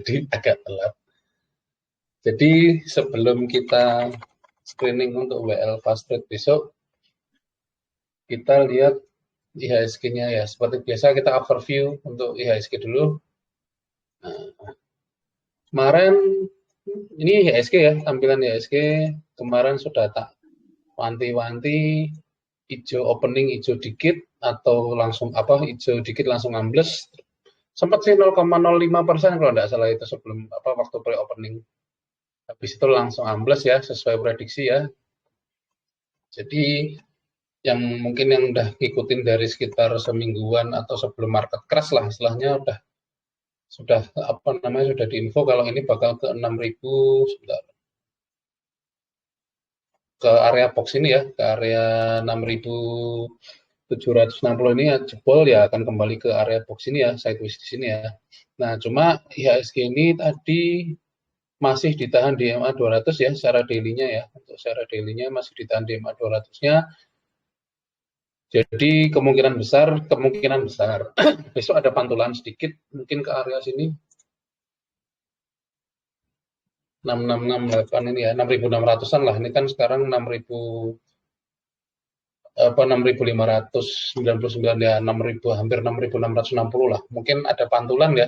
jadi agak telat. Jadi sebelum kita screening untuk WL Fast Trade besok, kita lihat IHSG-nya ya. Seperti biasa kita overview untuk IHSG dulu. Nah, kemarin ini IHSG ya, tampilan IHSG kemarin sudah tak wanti-wanti, hijau opening hijau dikit atau langsung hijau dikit langsung ambles. Sempat sih 0,05% kalau tidak salah itu sebelum waktu pre-opening. Habis itu langsung ambles ya, sesuai prediksi ya. Jadi yang mungkin yang udah ngikutin dari sekitar semingguan atau sebelum market crash lah istilahnya sudah sudah diinfo kalau ini bakal ke 6.000 sebentar. Ke area box ini ya, ke area 6.760 ini ya jebol ya akan kembali ke area box ini ya, sideways di sini ya. Nah, cuma IHSG ini tadi masih ditahan di MA 200 ya secara daily-nya ya. Untuk secara daily-nya masih ditahan di MA 200-nya. Jadi kemungkinan besar besok ada pantulan sedikit mungkin ke area sini 6668 ini ya, 6.600-an lah. Ini kan sekarang 6.599 ya, 6.000 hampir 6.660 lah. Mungkin ada pantulan ya.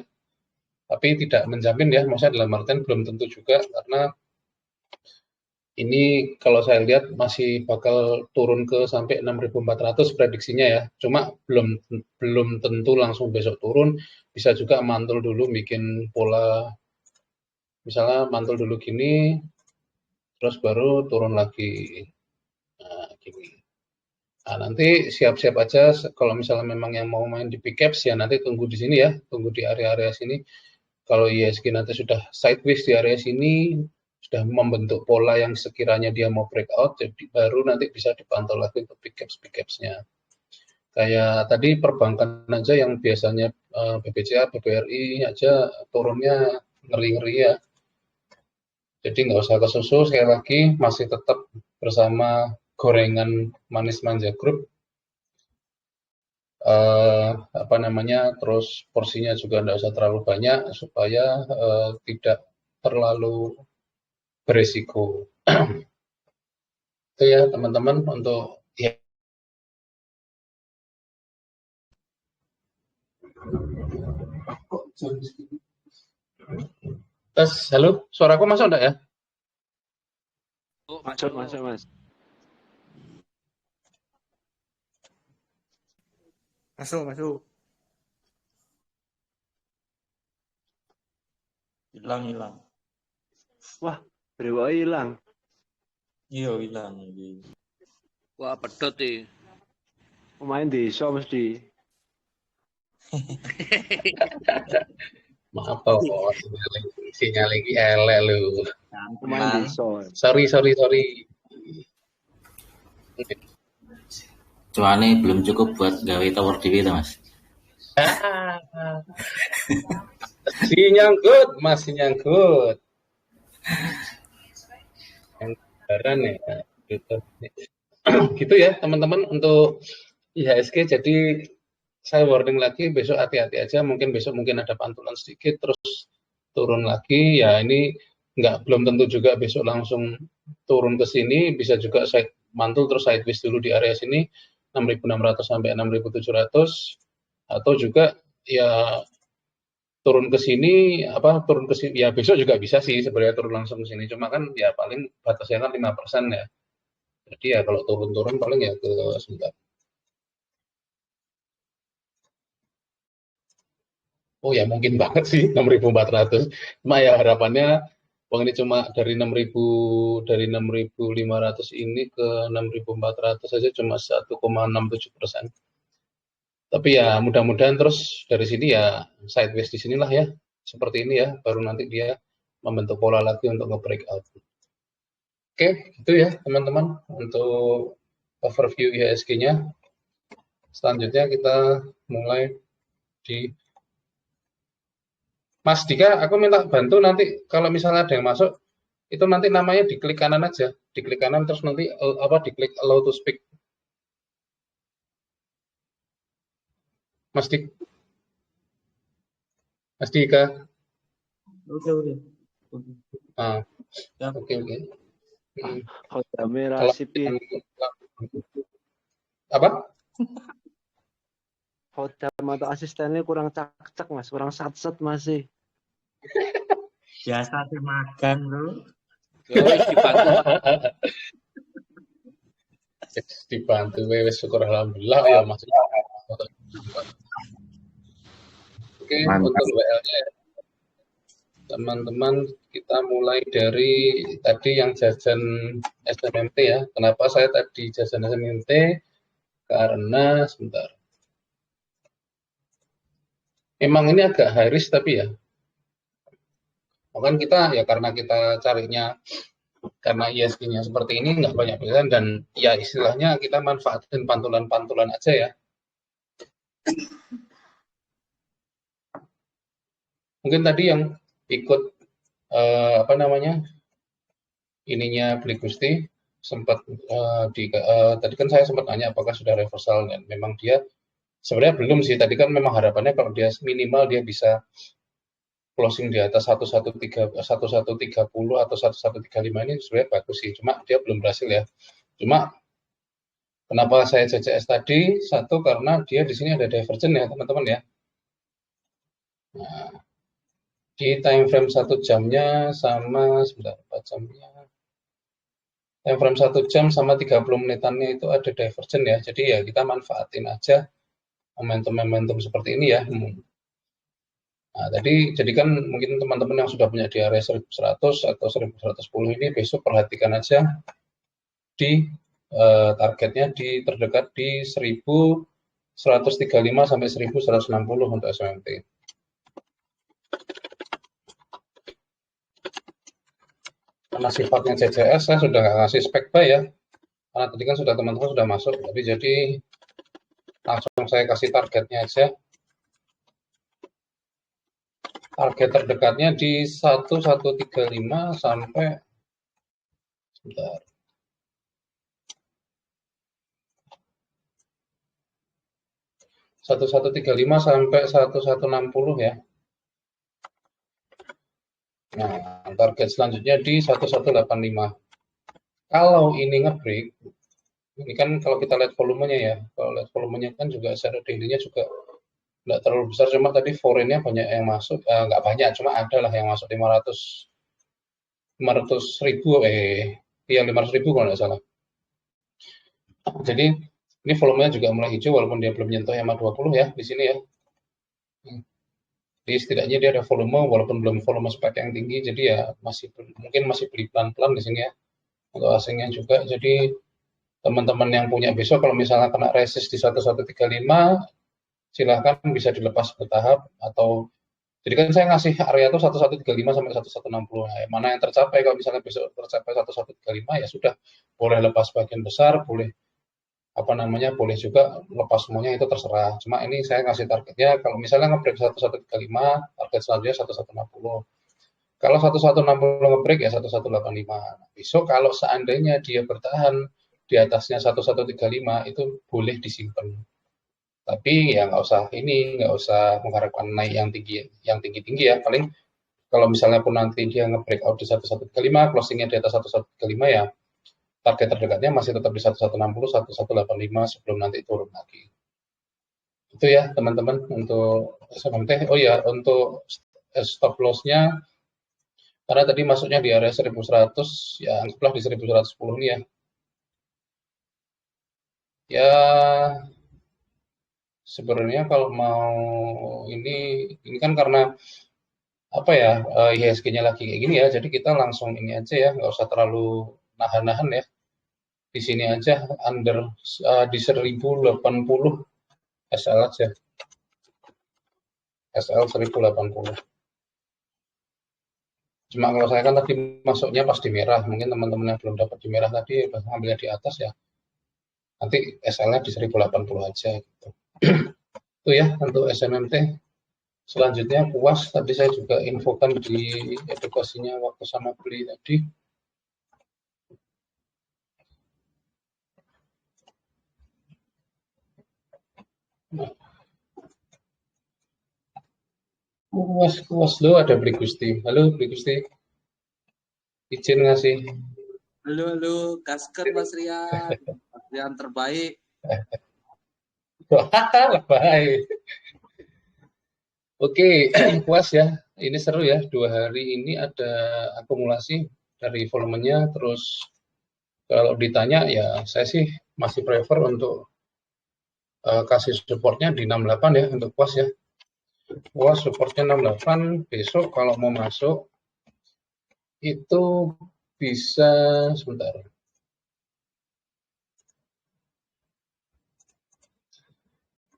Tapi tidak menjamin ya, maksudnya dalam artian belum tentu juga karena ini kalau saya lihat masih bakal turun ke sampai 6.400 prediksinya ya. Cuma belum tentu langsung besok turun, bisa juga mantul dulu bikin pola, misalnya mantul dulu gini, terus baru turun lagi. Nah, gini. Nah, nanti siap-siap aja kalau misalnya memang yang mau main di pickups ya nanti tunggu di sini ya, tunggu di area-area sini. Kalau ISG nanti sudah sideways di area sini, sudah membentuk pola yang sekiranya dia mau breakout, jadi baru nanti bisa dipantau lagi untuk pickups-nya. Kayak tadi perbankan aja yang biasanya BBCA, BBRI aja turunnya ngeri-ngeri ya. Jadi nggak usah kesusu, sekali lagi masih tetap bersama gorengan manis manja group. Terus porsinya juga tidak usah terlalu banyak supaya tidak terlalu beresiko. Itu ya teman-teman untuk ya. Tes, halo, suaraku masuk enggak ya? Masuk mas. Masuk. Hilang. Wah, brewo hilang. Iya, hilang. Wah, pedot iki. Pemain desa mesti. Maaf toh, sinyal lagi elek lu. Pemain desa. Sorry. Cuane belum cukup buat gawe tower dewi ta, Mas. Masih nyangkut. Yang beneran ya. Gitu ya teman-teman untuk IHSG. Jadi saya warning lagi besok hati-hati aja. Mungkin besok ada pantulan sedikit terus turun lagi. Ya ini belum tentu juga besok langsung turun ke sini. Bisa juga mantul terus sideways dulu di area sini 6.600 sampai 6.700 atau juga ya turun ke sini ya besok juga bisa sih sebenarnya turun langsung ke sini, cuma kan ya paling batasnya kan 5% ya. Jadi ya kalau turun paling ya ke sebentar. Oh ya mungkin banget sih 6.400. Cuma ya harapannya ini cuma dari 6.500 ini ke 6.400 saja cuma 1,67%. Tapi ya mudah-mudahan terus dari sini ya sideways di sinilah ya. Seperti ini ya, baru nanti dia membentuk pola lagi untuk nge-breakout. Oke, itu ya teman-teman untuk overview IHSG-nya. Selanjutnya kita mulai di Mas Dika, aku minta bantu nanti kalau misalnya ada yang masuk, itu nanti namanya diklik kanan aja. Diklik kanan terus nanti diklik allow to speak. Mas Dika. Oke. Nah, Siap. oke. Khodame Kalau Rasip yang apa? Khodam atau asistennya kurang cak-cak mas, kurang sat-sat masih. Biasa sih magang bro. Ya wis dibantu Mas. Dibantu wes syukur alhamdulillah ya Mas. Oke, untuk WL-nya teman-teman kita mulai dari tadi yang jajan SNMT ya. Kenapa saya tadi jajan SNMT? Karena sebentar. Emang ini agak high risk tapi ya. Bahkan kita ya karena kita carinya karena ISG-nya seperti ini nggak banyak pilihan dan ya istilahnya kita manfaatin pantulan-pantulan aja ya. Mungkin tadi yang ikut apa namanya ininya Beli Gusti sempat tadi kan saya sempat nanya apakah sudah reversal dan memang dia sebenarnya belum sih, tadi kan memang harapannya kalau dia minimal dia bisa closing di atas 1130 atau 1135 ini sebenarnya bagus sih, cuma dia belum berhasil ya. Cuma kenapa saya CCS tadi? Satu karena dia di sini ada divergen ya teman-teman ya. Nah, di time frame 1 jamnya sama sebentar 4 jamnya. Time frame 1 jam sama 30 menitannya itu ada divergen ya. Jadi ya kita manfaatin aja momentum-momentum seperti ini ya. Nah, tadi jadi kan mungkin teman-teman yang sudah punya di area 1100 atau 1110 ini besok perhatikan aja di targetnya di terdekat di 1135 sampai 1160 untuk SMT. Karena sifatnya CCS saya sudah nggak ngasih spek buy ya. Karena tadi kan sudah teman-teman sudah masuk, tapi jadi langsung saya kasih targetnya aja. Target terdekatnya di 1135 sampai sebentar. 1135 sampai 1160 ya. Nah, target selanjutnya di 1185. Kalau ini ngebreak, ini kan kalau kita lihat volumenya ya, kalau lihat volumenya kan juga secara daily-nya juga nggak terlalu besar, cuma tadi foreign-nya banyak yang masuk, nggak banyak, cuma ada lah yang masuk 500 ribu, iya 500 ribu kalau nggak salah. Jadi ini volumenya juga mulai hijau walaupun dia belum menyentuh EMA 20 ya di sini ya. Jadi setidaknya dia ada volume walaupun belum volume spike yang tinggi, jadi ya mungkin masih beli pelan-pelan di sini ya. Untuk asingnya juga, jadi teman-teman yang punya besok kalau misalnya kena resist di 1135 silahkan bisa dilepas bertahap atau jadi kan saya ngasih area itu 1135 sampai 1160. Nah, mana yang tercapai kalau misalnya besok tercapai 1135 ya sudah boleh lepas bagian besar, boleh apa namanya boleh juga lepas semuanya itu terserah. Cuma ini saya ngasih targetnya kalau misalnya ngebreak 1135 target selanjutnya 1160. Kalau 1160 ngebreak ya 1185. Besok kalau seandainya dia bertahan di atasnya 1135 itu boleh disimpan. Tapi ya nggak usah mengharapkan naik yang tinggi ya. Paling kalau misalnya pun nanti dia nge-break out di 1135, closingnya di atas 1135 ya target terdekatnya masih tetap di 1160, 1185 sebelum nanti turun lagi. Itu ya teman-teman untuk SMT. Oh ya, untuk stop loss-nya karena tadi masuknya di area 1100 ya anggaplah di 1110 ini ya. Ya sebenarnya kalau mau ini kan karena apa ya IHSG-nya lagi kayak gini ya, jadi kita langsung ini aja ya, nggak usah terlalu nahan-nahan ya. Di sini aja under di 1080 SL aja. SL 1080. Cuma kalau saya kan tadi masuknya pas di merah, mungkin teman-teman yang belum dapat di merah tadi ambilnya di atas ya. Nanti SL-nya di 1080 aja gitu. Itu ya untuk SMMT. Selanjutnya puas, tadi saya juga infokan di edukasinya waktu sama beli tadi. Nah, Kuas lo ada Bri Gusti. Halo Bri Gusti, izin ngasih. Halo, Kasken Mas Rian. Mas Rian terbaik. Baik. Oke, puas ya. Ini seru ya. 2 hari ini ada akumulasi dari volumenya. Terus kalau ditanya ya saya sih masih prefer untuk kasih supportnya di 68 ya untuk puas ya. Puas supportnya 68. Besok kalau mau masuk itu bisa sebentar.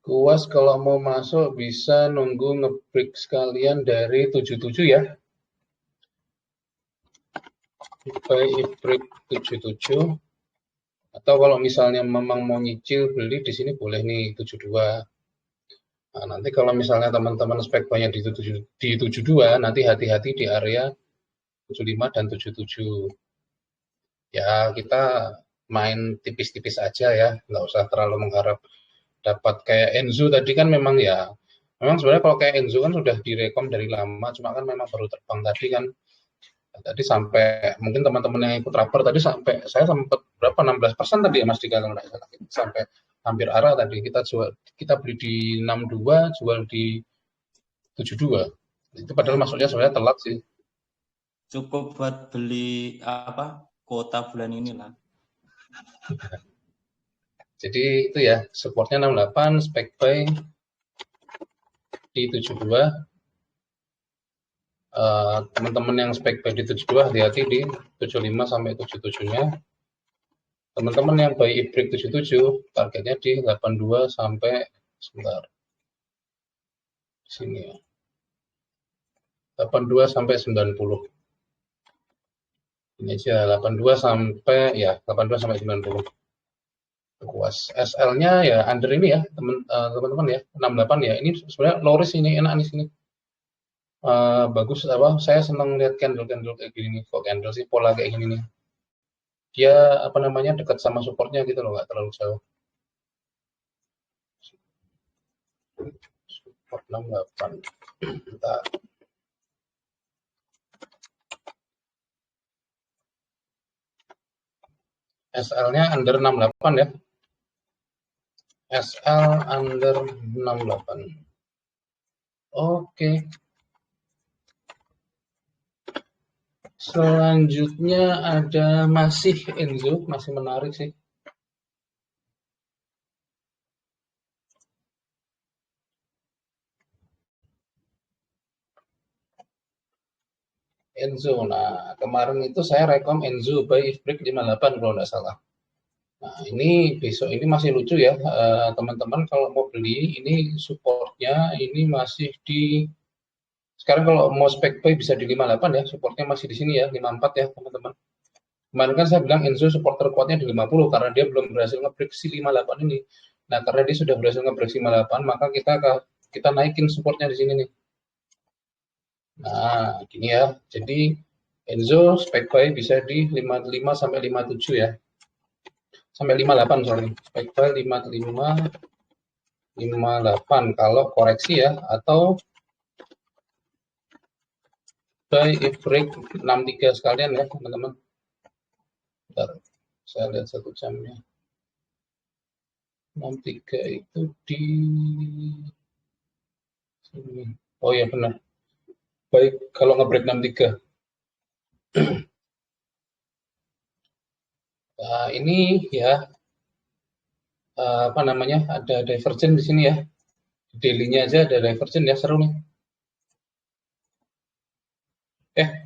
Kuas kalau mau masuk bisa nunggu nge-break sekalian dari 77 ya. Buy break 77. Atau kalau misalnya memang mau nyicil beli di sini boleh nih 72. Nah, nanti kalau misalnya teman-teman spek buy-nya di 72, nanti hati-hati di area 75 dan 77. Ya, kita main tipis-tipis aja ya, nggak usah terlalu mengharap dapat kayak Enzo tadi kan memang ya, memang sebenarnya kalau kayak Enzo kan sudah direkom dari lama, cuma kan memang baru terbang tadi kan. Tadi sampai mungkin teman-teman yang ikut rapper tadi sampai saya sempat berapa 16% tadi ya Mas Dika kalau nggak salah, sampai hampir arah tadi kita beli di 62 jual di 72 itu padahal masuknya sebenarnya telat sih. Cukup buat beli apa kuota bulan ini lah. Jadi itu ya supportnya 68, spek buy di 72. Teman-teman yang spek buy di 72 hati-hati di 75 sampai 77-nya. Teman-teman yang buy break 77 targetnya di 82 sampai sebentar. Sini ya. 82 sampai 90. Ini aja 82 sampai ya 82 sampai 90. Kuas. SL-nya ya under ini ya, teman-teman ya, 68 ya. Ini sebenarnya low risk ini enak nih sini. Bagus apa? Saya senang lihat candle kayak gini nih. Kok candle sih pola kayak gini nih. Dia apa namanya dekat sama supportnya gitu loh, nggak terlalu jauh. Support 68. Bentar. SL-nya under 68 ya. SL under 68. Oke. Selanjutnya ada masih Enzo, masih menarik sih. Enzo, nah kemarin itu saya rekom Enzo buy if break 58 kalau nggak salah. Nah ini besok ini masih lucu ya teman-teman kalau mau beli ini supportnya ini masih di sekarang kalau mau spek buy bisa di 58 ya, supportnya masih di sini ya 54 ya teman-teman. Kemarin kan saya bilang Enzo support terkuatnya di 50 karena dia belum berhasil nge-break si 58 ini. Nah karena dia sudah berhasil nge-break si 58 maka kita naikin supportnya di sini nih. Nah gini ya, jadi Enzo spek buy bisa di 55 sampai 57 ya. Sampai 58 sorry. Spek buy 55 58 kalau koreksi ya, atau buy if break 63 sekalian ya teman-teman. Bentar, saya lihat 1 jamnya. 63 itu di sini. Oh ya benar. Baik kalau nge-break 63. Nah, ini ya apa namanya? Ada divergen di sini ya. Daily-nya aja ada divergen ya, seru nih.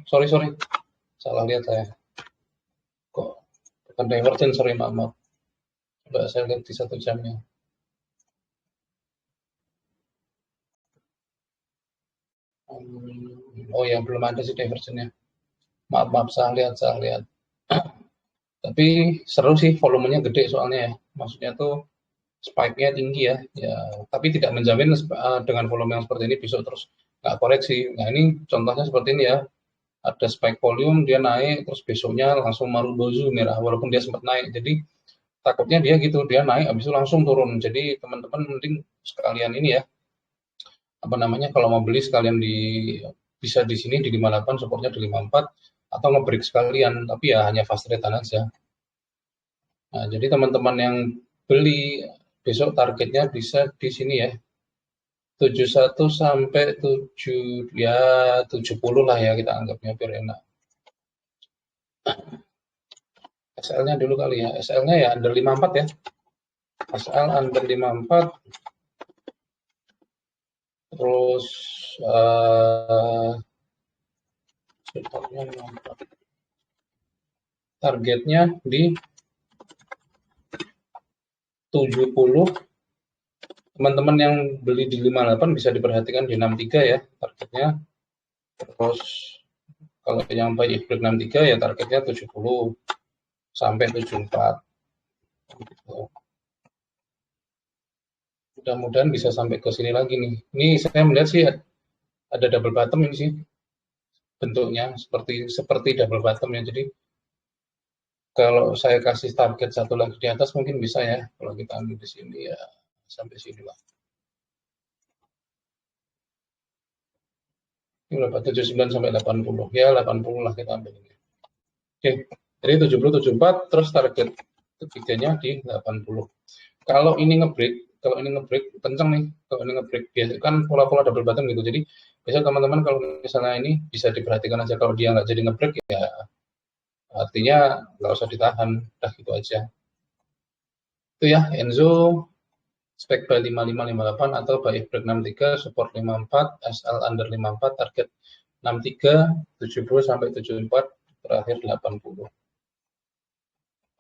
Sorry. Salah lihat saya. Kok bukan divergen, sorry maaf. Coba saya lihat di 1 jamnya. Oh ya, belum ada sih divergennya. Maaf, salah lihat. Tapi seru sih, volumenya gede soalnya ya. Maksudnya tuh spike-nya tinggi ya. Tapi tidak menjamin dengan volume yang seperti ini besok terus nggak koreksi. Nah ini contohnya seperti ini ya. Ada spike volume, dia naik, terus besoknya langsung marubozu merah, walaupun dia sempat naik. Jadi takutnya dia gitu, dia naik, habis itu langsung turun. Jadi teman-teman mending sekalian ini ya, apa namanya, kalau mau beli sekalian bisa di sini di 58, supportnya di 54, atau nge-break sekalian, tapi ya hanya fast rate aja. Nah, jadi teman-teman yang beli besok targetnya bisa di sini ya, 71 sampai 70 lah ya, kita anggapnya biar enak. SL-nya dulu kali ya, SL-nya ya under 54 ya, SL under 54, terus targetnya di 70. Teman-teman yang beli di 58 bisa diperhatikan di 63 ya targetnya. Terus kalau yang buy if break 63 ya targetnya 70 sampai 74. Mudah-mudahan bisa sampai ke sini lagi nih. Ini saya melihat sih ada double bottom ini sih. Bentuknya seperti double bottom ya. Jadi kalau saya kasih target satu lagi di atas mungkin bisa ya. Kalau kita ambil di sini ya sampai sini lah. Ini berapa? 79 sampai 80. Ya 80 lah kita ambil ini. Oke, jadi 70 74 terus target ketiganya di 80. Kalau ini ngebreak kenceng nih. Kalau ini ngebreak biasa kan pola-pola double bottom gitu. Jadi biasa teman-teman kalau misalnya ini bisa diperhatikan aja, kalau dia nggak jadi ngebreak ya artinya nggak usah ditahan, udah gitu aja. Itu ya Enzo, spek buy 5558 atau buy if break 63, support 54, SL under 54, target 63, 70 sampai 74, terakhir 80.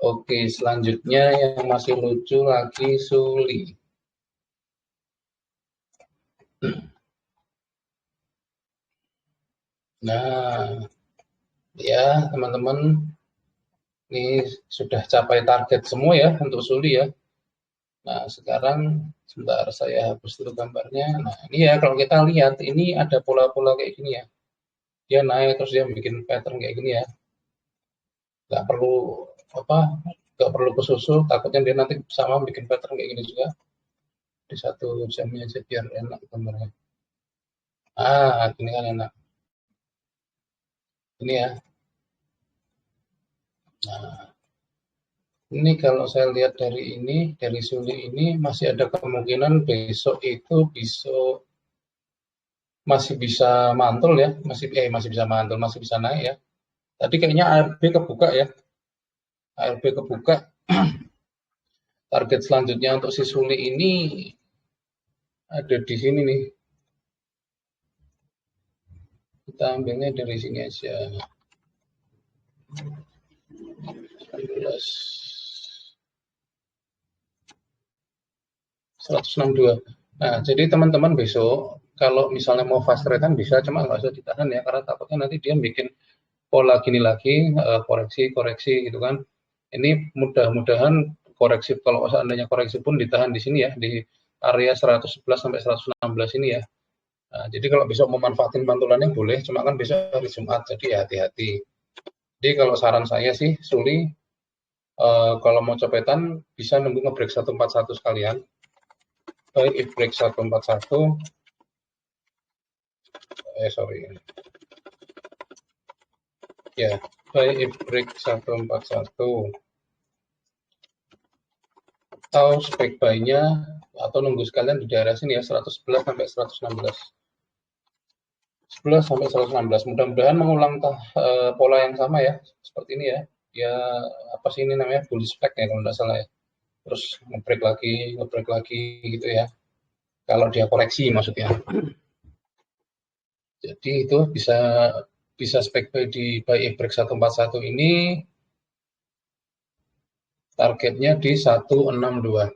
Oke, selanjutnya yang masih lucu lagi Suli. Nah, ya teman-teman, ini sudah capai target semua ya untuk Suli ya. Nah, sekarang sebentar saya hapus dulu gambarnya. Nah, ini ya kalau kita lihat ini ada pola-pola kayak gini ya. Dia naik terus dia bikin pattern kayak gini ya. Nggak perlu kesusul, takutnya dia nanti sama bikin pattern kayak gini juga. Di satu jamnya aja biar enak gambarnya. Ini kan enak. Ini ya. Nah, ini kalau saya lihat dari Suli ini masih ada kemungkinan besok itu masih bisa mantul ya, masih bisa mantul, masih bisa naik ya. Tadi kayaknya ARB kebuka ya. ARB kebuka. Target selanjutnya untuk si Suli ini ada di sini nih. Kita ambilnya dari sini aja. 162. Nah, jadi teman-teman besok kalau misalnya mau fast trade-an bisa, cuma nggak usah ditahan ya, karena takutnya nanti dia bikin pola gini lagi, koreksi gitu kan. Ini mudah-mudahan koreksi, kalau seandainya koreksi pun ditahan di sini ya, di area 111 sampai 116 ini ya. Nah, jadi kalau besok mau manfaatin pantulannya boleh, cuma kan besok hari Jumat, jadi ya hati-hati. Jadi kalau saran saya sih, Suli, kalau mau copetan bisa nunggu ngebreak 141 sekalian. Buy if break 141, buy if break 141 atau spek buy-nya atau nunggu sekalian di daerah sini ya 111 sampai 116. 11 sampai 116. Mudah-mudahan mengulang pola yang sama ya, seperti ini ya. Ya apa sih ini namanya, bullish spek ya kalau tidak salah ya. Terus ngebreak lagi gitu ya. Kalau dia koreksi maksudnya. Jadi itu bisa spek buy di buy if break 141 ini. Targetnya di 162.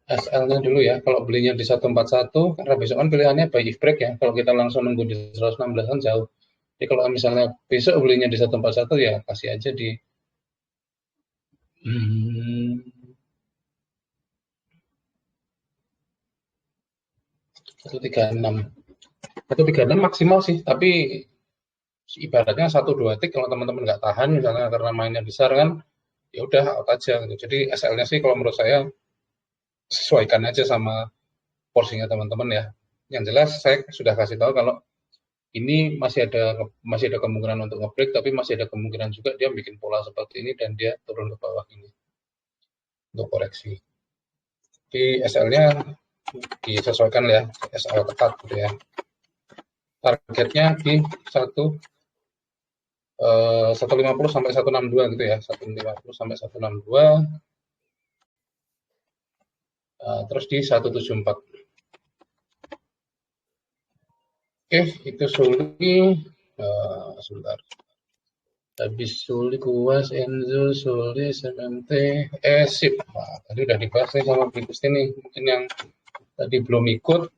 SL-nya dulu ya, kalau belinya di 141, karena besok kan pilihannya buy if break ya, kalau kita langsung nunggu di 116 kan jauh. Jadi kalau misalnya besok belinya di 141 ya kasih aja di 136. 136 maksimal sih, tapi ibaratnya 1-2 tik kalau teman-teman nggak tahan misalnya karena mainnya besar kan, ya udah out aja gitu. Jadi SL-nya sih kalau menurut saya sesuaikan aja sama porsinya teman-teman ya. Yang jelas saya sudah kasih tahu kalau ini masih ada kemungkinan untuk nge-break, tapi masih ada kemungkinan juga dia bikin pola seperti ini dan dia turun ke bawah ini untuk koreksi. Di SL-nya disesuaikan ya, SL ketat gitu ya. Targetnya di 150 sampai 162 gitu ya, 150 sampai 162. Terus di 174. Oke, itu Suli. Sebentar. Habis Suli, Kuas, Enzo, Suli, SMMT, sip. Nah, tadi udah dibahas nih sama Bu Gusti nih. Mungkin yang tadi belum ikut,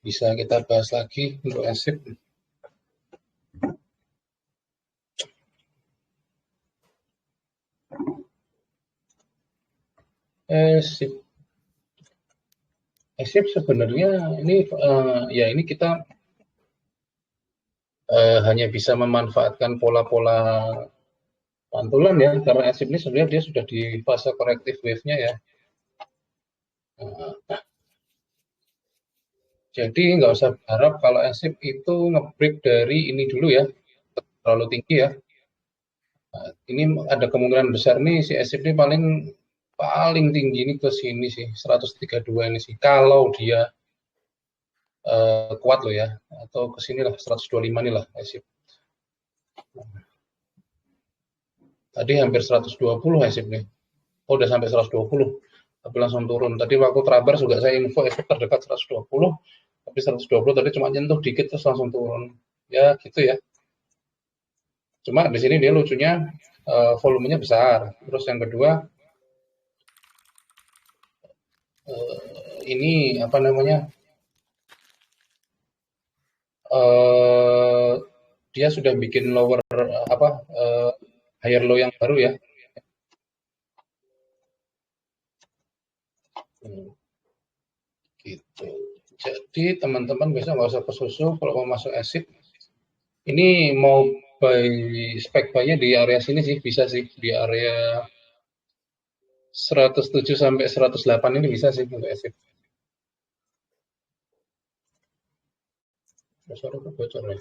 bisa kita bahas lagi untuk sip. Sip. Sip sebenarnya ini ya ini kita hanya bisa memanfaatkan pola-pola pantulan ya, karena SIP ini sebenarnya dia sudah di fase corrective wave-nya ya. Jadi nggak usah berharap kalau SIP itu nge-break dari ini dulu ya, terlalu tinggi ya. Ini ada kemungkinan besar nih si SIP ini paling tinggi ini ke sini sih, 132 ini sih. Kalau dia kuat loh ya, atau ke sini lah 125 nih lah SIP. Tadi hampir 120 SIP nih. Oh, udah sampai 120. Tapi langsung turun. Tadi waktu terabar juga saya info SIP terdekat 120, tapi 120 tadi cuma nyentuh dikit terus langsung turun. Ya gitu ya. Cuma di sini dia lucunya volumenya besar. Terus yang kedua ini apa namanya? Dia sudah bikin lower higher low yang baru ya. Gitu. Jadi teman-teman biasa nggak usah kesusu kalau mau masuk SIP. Ini mau spek buy-nya di area sini sih, bisa sih di area 107 sampai 108 ini bisa sih untuk SIP. Bocor itu bocor ya.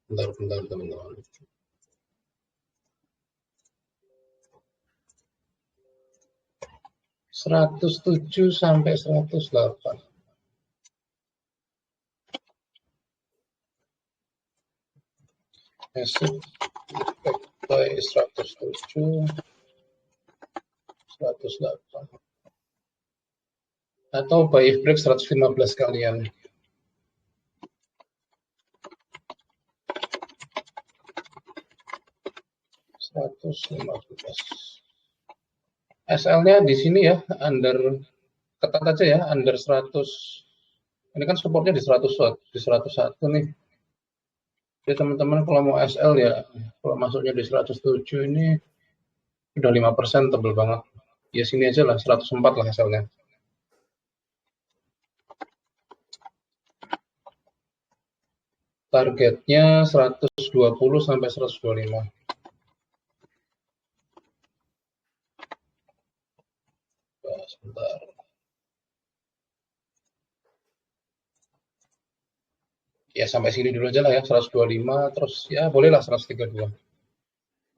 Bentar teman-teman. (107 sampai 108). SIP by 107, 108. Atau buy if break 115 kalian. SL-nya di sini ya, under ketat aja ya, under 100. Ini kan supportnya di 101 nih. Jadi teman-teman kalau mau SL ya, kalau masuknya di 107 ini udah 5% tebel banget. Ya sini aja lah, 104 lah SL-nya. Targetnya 120 sampai 125. Sebentar. Ya sampai sini dulu aja lah ya, 125, terus ya bolehlah 132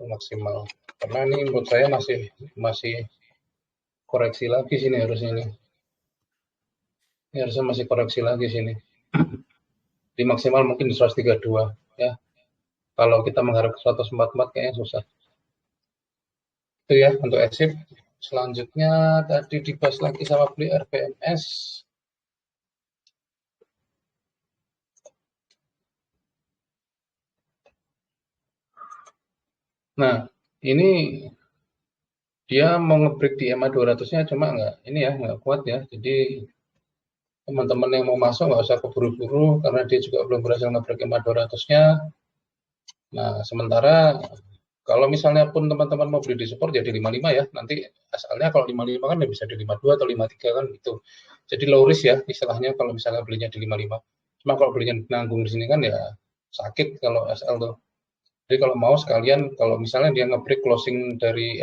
maksimal. Karena ini menurut saya masih koreksi lagi sini harusnya ini. Ini harusnya masih koreksi lagi sini. Di maksimal mungkin di 132 ya. Kalau kita mengharap 144 kayaknya susah. Itu ya untuk SIP. Selanjutnya tadi dibahas lagi sama beli RPMS. Nah, ini dia mau nge-break di EMA 200-nya cuma nggak kuat ya. Jadi teman-teman yang mau masuk nggak usah keburu-buru karena dia juga belum berhasil nge-break EMA 200-nya. Nah, sementara kalau misalnya pun teman-teman mau beli di support jadi 55 ya. Nanti asalnya kalau 55 kan bisa di 52 atau 53 kan gitu. Jadi low risk ya istilahnya kalau misalnya belinya di 55. Cuma kalau belinya nanggung di sini kan ya sakit kalau SL tuh. Jadi kalau mau sekalian, kalau misalnya dia nge-break closing dari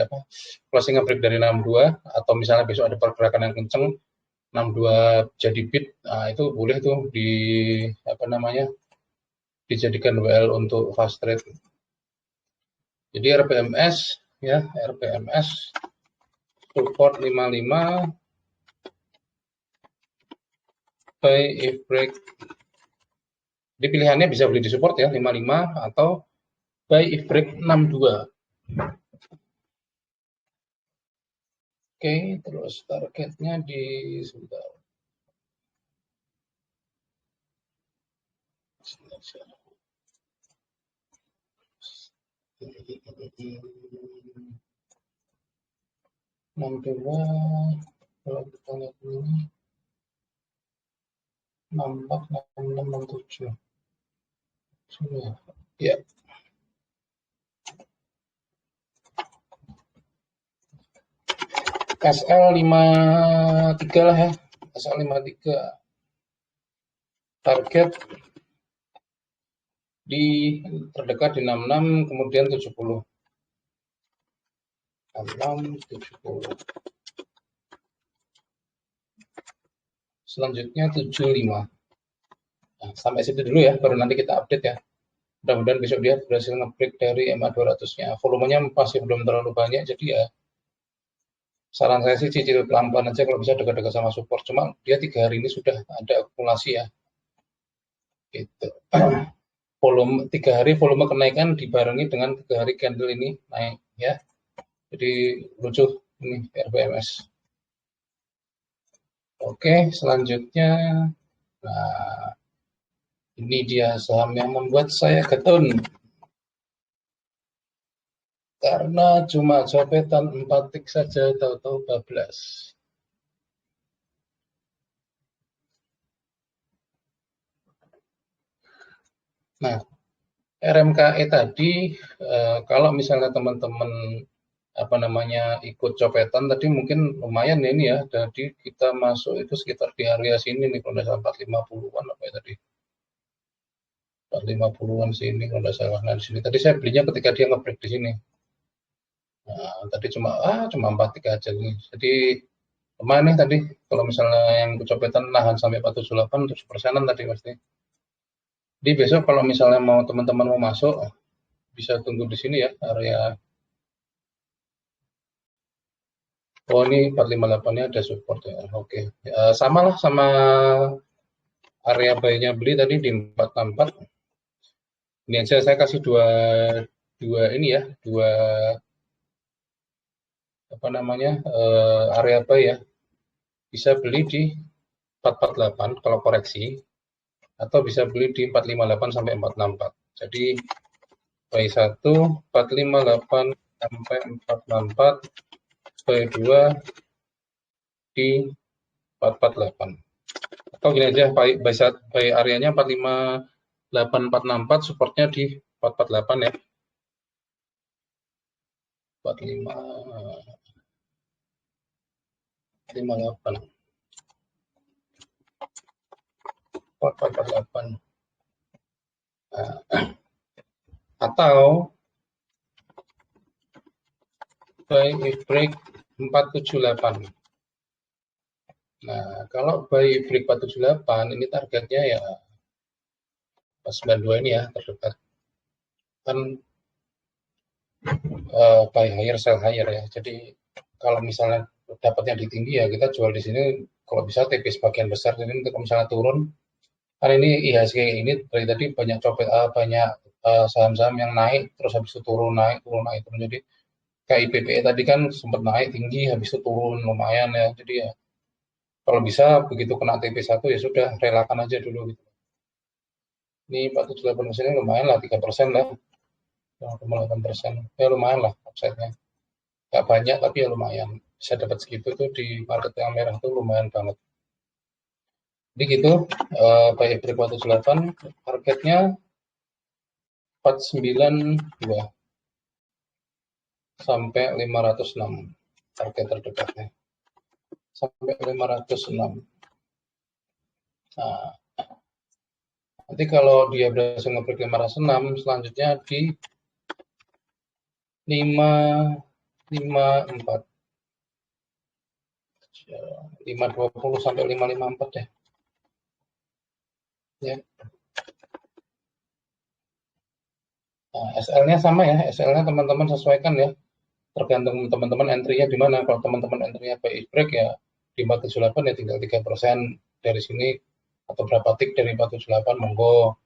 closing nge-break dari 62 atau misalnya besok ada pergerakan yang kenceng 62 jadi bid, nah itu boleh tuh dijadikan WL untuk fast trade. Jadi RPMS ya, RPMS support 55 buy if break. Jadi pilihannya bisa beli di support ya 55 atau buy if break 62. Oke, terus targetnya di sebentar. Kalau kita lihat ini 64, 66, 67. Sudah. Ya. SL 53 lah ya. SL 53. Target di terdekat di 66, kemudian 70. 66, 70. Selanjutnya 75. Nah, sampai situ dulu ya, baru nanti kita update ya. Mudah-mudahan besok dia berhasil nge-break dari MA 200-nya. Volumenya masih belum terlalu banyak, jadi ya saran saya sih cicil pelan-pelan aja kalau bisa dekat-dekat sama support. Cuma dia 3 hari ini sudah ada akumulasi ya. Gitu. Volume 3 hari volume kenaikan dibarengi dengan 3 hari candle ini naik ya. Jadi lucu ini RPMS. Oke, selanjutnya nah ini dia saham yang membuat saya getun. Karena cuma copetan 4 tik saja tahu-tahu bablas. Nah, RMKE tadi kalau misalnya teman-teman ikut copetan tadi mungkin lumayan ya ini ya. Jadi kita masuk itu sekitar di area sini nih kalau nggak salah 450-an apa ya tadi. 450-an sini kalau nggak salah. Nah, di sini tadi saya belinya ketika dia nge-break di sini. Nah, tadi cuma 4 tik aja nih. Jadi lumayan nih tadi kalau misalnya yang kecopetan nahan sampai 478 7%-an tadi pasti. Jadi besok kalau misalnya mau teman-teman mau masuk bisa tunggu di sini ya area. Oh ini 458-nya ada support ya. Oke. Sama lah sama area buy-nya beli tadi di 464. Ini aja saya kasih dua ini ya, dua area buy ya. Bisa beli di 448 kalau koreksi atau bisa beli di 458 sampai 464. Jadi buy 1 458 sampai 464, buy 2 di 448. Atau gini aja, buy areanya 458 464, supportnya di 448 ya. 458 448. Atau buy if break 478. Nah, kalau buy break 478 ini targetnya ya 92 ini ya terdekat. Kan buy higher sell higher ya. Jadi kalau misalnya dapatnya di tinggi ya kita jual di sini kalau bisa TP sebagian besar. Jadi kalau misalnya turun kan ini IHSG ini dari tadi banyak banyak saham-saham yang naik terus habis itu turun naik. Jadi kayak IPPE tadi kan sempat naik tinggi habis itu turun lumayan ya. Jadi ya kalau bisa begitu kena TP1 ya sudah relakan aja dulu gitu. Ini 478 ini lumayan lah 3% lah. 0,8%. Ya lumayan lah upside-nya. Nggak banyak tapi ya lumayan. Bisa dapat segitu tuh di market yang merah tuh lumayan banget. Jadi gitu, buy break 478 targetnya 492 sampai 506 target terdekatnya. Sampai 506. Nah, nanti kalau dia berhasil nge-break 506, selanjutnya di 554. 520 sampai 554 deh. Ya. Nah, SL-nya sama ya, SL-nya teman-teman sesuaikan ya. Tergantung teman-teman entry-nya di mana. Kalau teman-teman entry-nya by break ya di 478 ya tinggal 3% dari sini atau berapa tik dari 478 monggo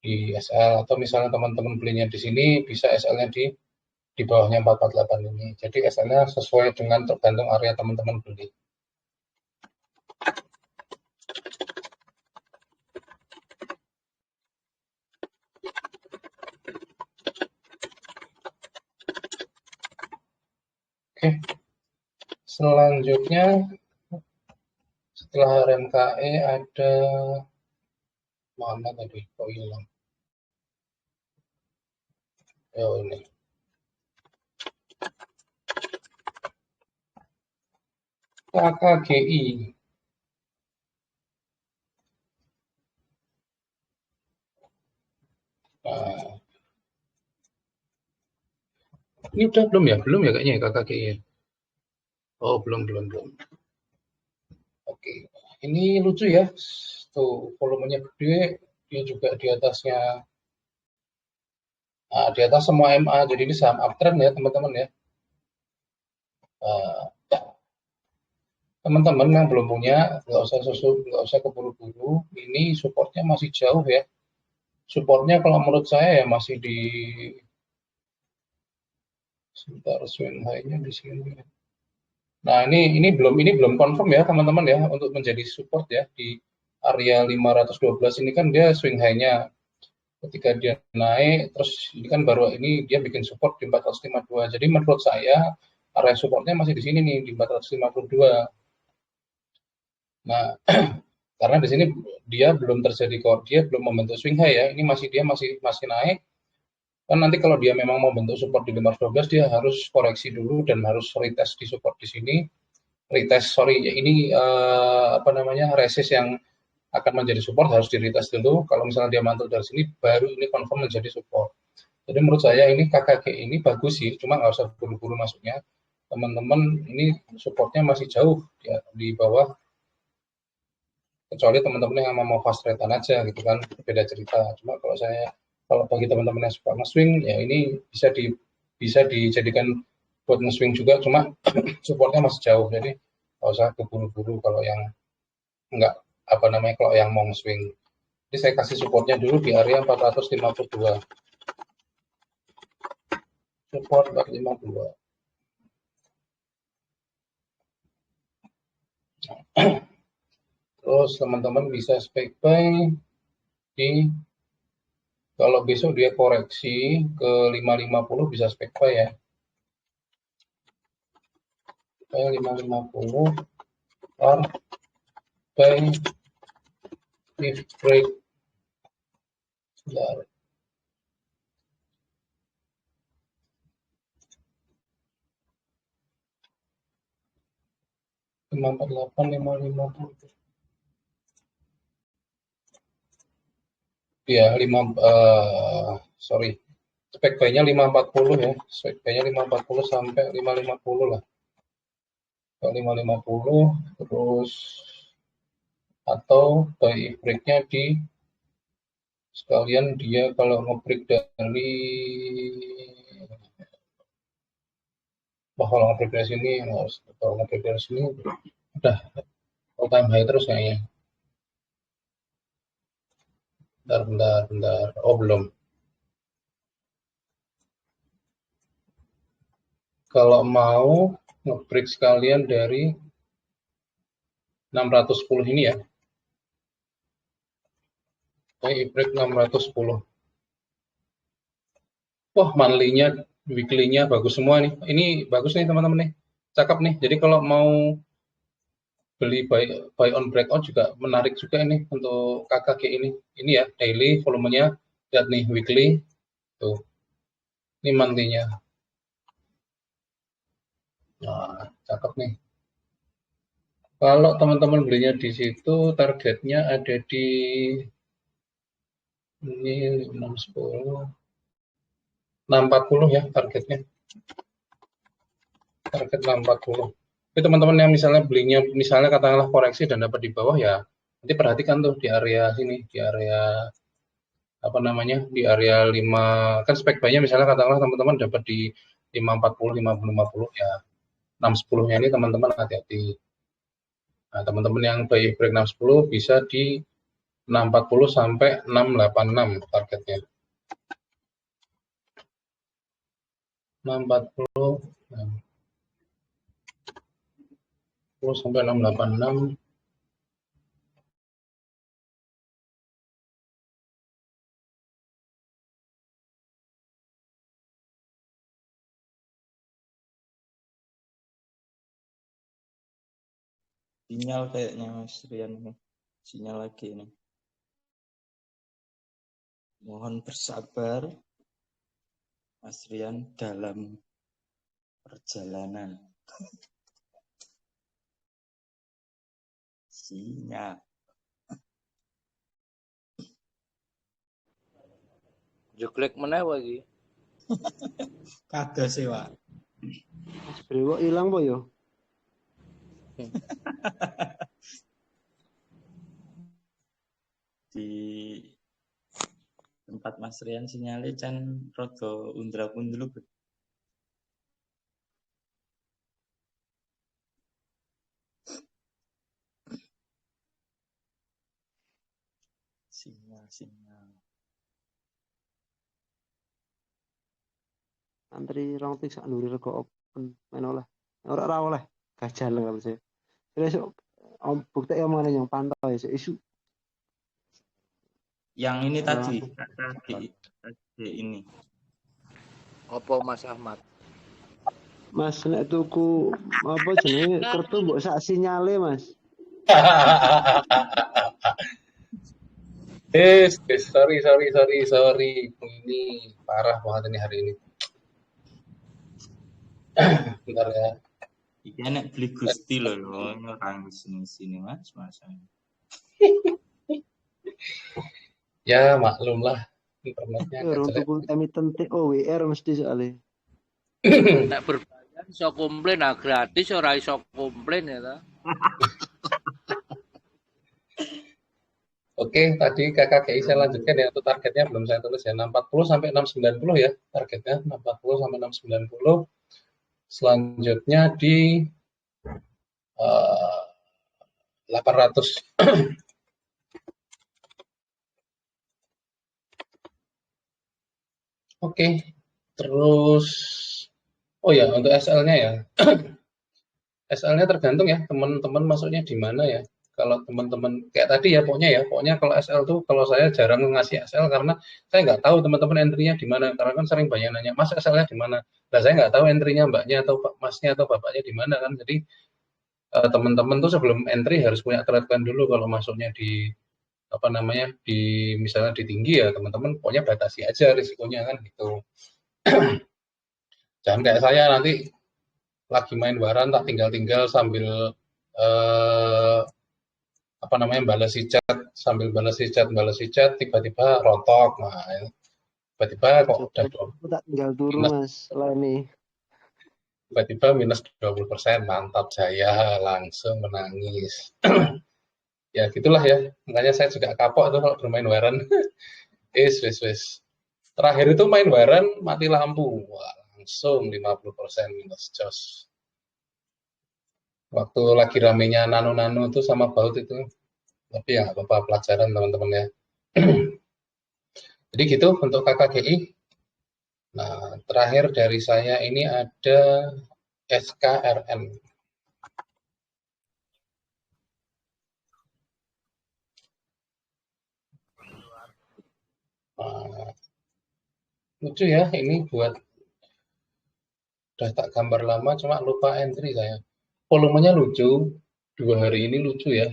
di SL, atau misalnya teman-teman belinya di sini bisa SL-nya di bawahnya 448 ini. Jadi SL-nya sesuai dengan tergantung area teman-teman beli. Oke. Selanjutnya setelah RMKE ada mana tadi? Oh hilang. Oh ini. KKGI. Nah, ini udah belum ya? Belum ya kayaknya ya KKGI ya? Oh belum. Oke, ini lucu ya. Tuh volumenya gede, dia juga di atasnya. Nah, di atas semua MA, jadi ini saham uptrend ya teman-teman ya. Teman-teman yang belum punya, nggak usah keburu-buru. Ini supportnya masih jauh ya. Supportnya kalau menurut saya ya masih di sebentar, swing high-nya di sini. Nah ini belum confirm ya teman-teman ya untuk menjadi support ya di area 512 ini kan dia swing high-nya. Ketika dia naik, terus ini kan baru ini dia bikin support di 452. Jadi menurut saya area supportnya masih di sini nih di 452. Nah, karena di sini dia belum terjadi dia belum membentuk swing high ya. Ini dia masih naik. Kan nanti kalau dia memang mau bentuk support di 512 dia harus koreksi dulu dan harus retest di support di sini. Ya ini apa namanya? Resist yang akan menjadi support harus di retest dulu. Kalau misalnya dia mantul dari sini baru ini confirm menjadi support. Jadi menurut saya ini KKG ini bagus sih, cuma nggak usah buru-buru masuknya. Teman-teman ini supportnya masih jauh ya, di bawah. Kecuali teman-teman yang mau fast rate aja gitu kan, beda cerita. Cuma kalau bagi teman-teman yang suka nge-swing ya ini bisa dijadikan buat nge-swing juga, cuma supportnya masih jauh. Jadi nggak usah keburu-buru kalau yang nggak apa namanya kalau yang mau nge-swing. Jadi saya kasih supportnya dulu di area 452. Support 452. Terus teman-teman bisa spek buy di kalau besok dia koreksi ke 550 bisa spek buy ya. 550 or buy if break. Bentar. Ya, sorry. Spek buy-nya 540 ya. Spek buy-nya 540 sampai 550 lah. 550 terus atau buy if break-nya di sekalian dia kalau nge-break dari kalau nge-break dari sini udah all time high terus kayaknya. Bentar. Oh, belum. Kalau mau nge-break sekalian dari 610 ini ya. Break 610. Wah, monthly-nya, weekly-nya bagus semua nih. Ini bagus nih teman-teman nih. Cakep nih. Jadi kalau mau beli buy on breakout juga menarik juga ini untuk KKG ini. Ini ya daily volumenya, lihat nih weekly. Tuh. Ini monthly-nya. Nah, cakep nih. Kalau teman-teman belinya di situ targetnya ada di ini 640 ya targetnya. Target 640. Tapi teman-teman yang misalnya belinya, misalnya katakanlah koreksi dan dapat di bawah ya, nanti perhatikan tuh di area sini, di area apa namanya, di area 5, kan spek buy-nya misalnya katakanlah teman-teman dapat di 540, 50 ya, 610-nya ini teman-teman hati-hati. Nah, teman-teman yang buy break 610 bisa di 640 sampai 686 targetnya. 640 sampai 686. Sinyal kayaknya Mas Rian nih. Sinyal lagi nih. Mohon bersabar Mas Rian dalam perjalanan. Sinyal. Juklek meneh lagi. Kagak sih, Pak. Mas Brewo hilang po yo. Di tempat Mas Rian sinyalnya can rada undra-undru. Sinyal. Antri rong tik sak nuri rego open main oleh. Ora oleh. Gajah lho kalau saya. Terus om bukti omongane yang pantau ya isu. Yang ini tadi ini. Opo Mas Ahmad? Mas nek tuku apa jenenge kertu mbok sak sinyale Mas. Sorry. Ini parah banget ini hari ini. Bentar ya. Iya nek beli Gusti lho orang sini Mas. Ya maklum lah internetnya Orang jelek. tuku emiten TOWR mesti soalnya. Nek berbayar iso komplain, nah gratis ora iso komplain ya ta. Oke, tadi KKGI saya lanjutkan ya, untuk targetnya belum saya tulis ya, 640 sampai 690 ya, targetnya 640 sampai 690. Selanjutnya di 800. Oke, terus oh ya untuk SL-nya ya. SL-nya tergantung ya, teman-teman masuknya di mana ya. Kalau teman-teman kayak tadi ya, pokoknya kalau SL tuh kalau saya jarang ngasih SL karena saya nggak tahu teman-teman entry-nya di mana. Karena kan sering banyak nanya, Mas SL-nya di mana? Nah, saya nggak tahu entry-nya mbaknya atau masnya atau bapaknya di mana kan. Jadi teman-teman tuh sebelum entry harus punya trade plan dulu kalau masuknya di apa namanya di misalnya di tinggi ya teman-teman pokoknya batasi aja risikonya kan gitu. Jangan kayak saya nanti lagi main waran tak tinggal sambil apa namanya balas chat sambil balas chat tiba-tiba rontok. Nah, tiba-tiba kok udah tak tinggal turu Mas Leni. Tiba-tiba minus 20%, mantap saya langsung menangis. Ya gitulah ya, makanya saya juga kapok tuh kalau bermain waran. Wis. Terakhir itu main waran mati lampu, wah, langsung 50% minus jos. Waktu lagi ramenya nano itu sama baut itu, tapi ya nggak apa-apa pelajaran teman-teman ya. Jadi gitu untuk KKGI. Nah, terakhir dari saya ini ada SKRN. Nah, lucu ya ini buat udah tak gambar lama cuma lupa entry saya. Volumenya lucu, 2 hari ini lucu ya.